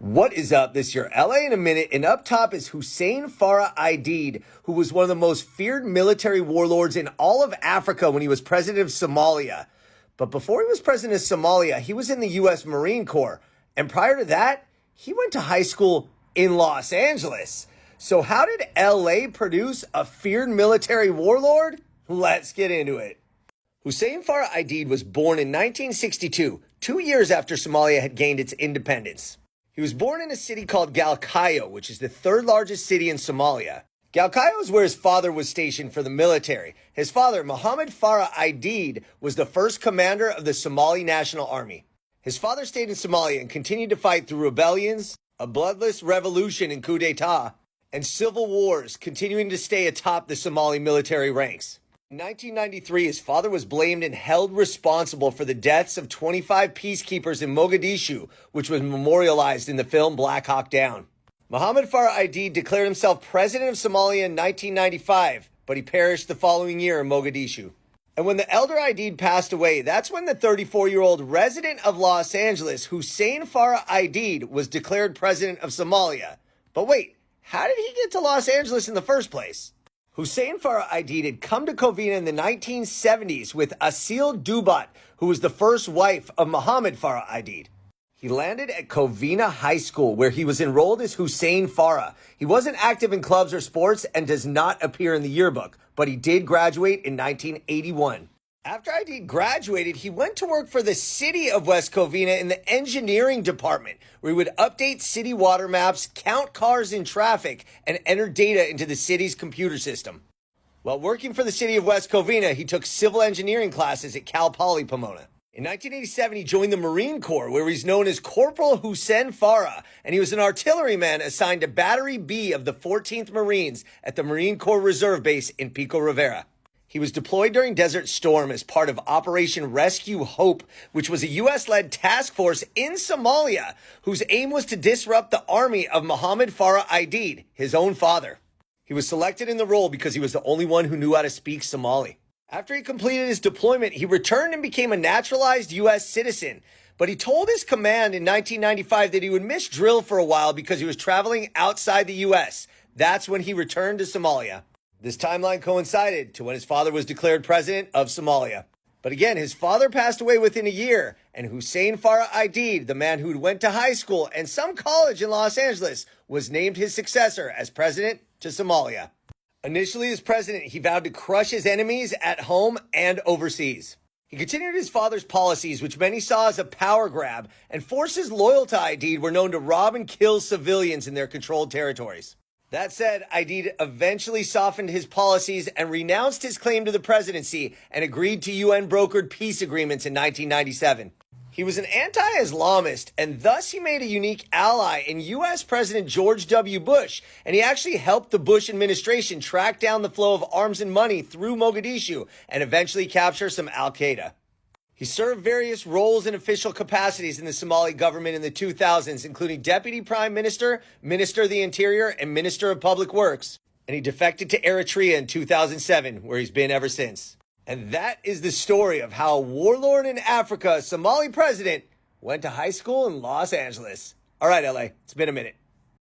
What is up? This is your LA in a minute, and up top is Hussein Farah Aidid, who was one of the most feared military warlords in all of Africa when he was president of Somalia. But before he was president of Somalia, he was in the U.S. Marine Corps, and prior to that, he went to high school in Los Angeles. So how did LA produce a feared military warlord? Let's get into it. Hussein Farah Aidid was born in 1962, 2 years after Somalia had gained its independence. He was born in a city called Galkayo, which is the third largest city in Somalia. Galkayo is where his father was stationed for the military. His father, Mohammed Farah Aidid, was the first commander of the Somali National Army. His father stayed in Somalia and continued to fight through rebellions, a bloodless revolution and coup d'etat, and civil wars, continuing to stay atop the Somali military ranks. In 1993, his father was blamed and held responsible for the deaths of 25 peacekeepers in Mogadishu, which was memorialized in the film Black Hawk Down. Mohammed Farah Aidid declared himself president of Somalia in 1995, but he perished the following year in Mogadishu. And when the elder Aidid passed away, that's when the 34-year-old resident of Los Angeles, Hussein Farah Aidid, was declared president of Somalia. But wait, how did he get to Los Angeles in the first place? Hussein Farah Aidid had come to Covina in the 1970s with Asil Dubat, who was the first wife of Mohammed Farah Aidid. He landed at Covina High School, where he was enrolled as Hussein Farah. He wasn't active in clubs or sports and does not appear in the yearbook, but he did graduate in 1981. After Aidid graduated, he went to work for the city of West Covina in the engineering department, where he would update city water maps, count cars in traffic, and enter data into the city's computer system. While working for the city of West Covina, he took civil engineering classes at Cal Poly Pomona. In 1987, he joined the Marine Corps, where he's known as Corporal Hussein Farah, and he was an artilleryman assigned to Battery B of the 14th Marines at the Marine Corps Reserve Base in Pico Rivera. He was deployed during Desert Storm as part of Operation Rescue Hope, which was a U.S.-led task force in Somalia, whose aim was to disrupt the army of Mohammed Farah Aidid, his own father. He was selected in the role because he was the only one who knew how to speak Somali. After he completed his deployment, he returned and became a naturalized U.S. citizen. But he told his command in 1995 that he would miss drill for a while because he was traveling outside the U.S. That's when he returned to Somalia. This timeline coincided to when his father was declared president of Somalia. But again, his father passed away within a year, and Hussein Farah Aidid, the man who went to high school and some college in Los Angeles, was named his successor as president to Somalia. Initially as president, he vowed to crush his enemies at home and overseas. He continued his father's policies, which many saw as a power grab, and forces loyal to Aidid were known to rob and kill civilians in their controlled territories. That said, Aidid eventually softened his policies and renounced his claim to the presidency and agreed to UN-brokered peace agreements in 1997. He was an anti-Islamist, and thus he made a unique ally in U.S. President George W. Bush, and he actually helped the Bush administration track down the flow of arms and money through Mogadishu and eventually capture some al-Qaeda. He served various roles in official capacities in the Somali government in the 2000s, including Deputy Prime Minister, Minister of the Interior, and Minister of Public Works. And he defected to Eritrea in 2007, where he's been ever since. And that is the story of how a warlord in Africa, a Somali president, went to high school in Los Angeles. All right, LA, it's been a minute.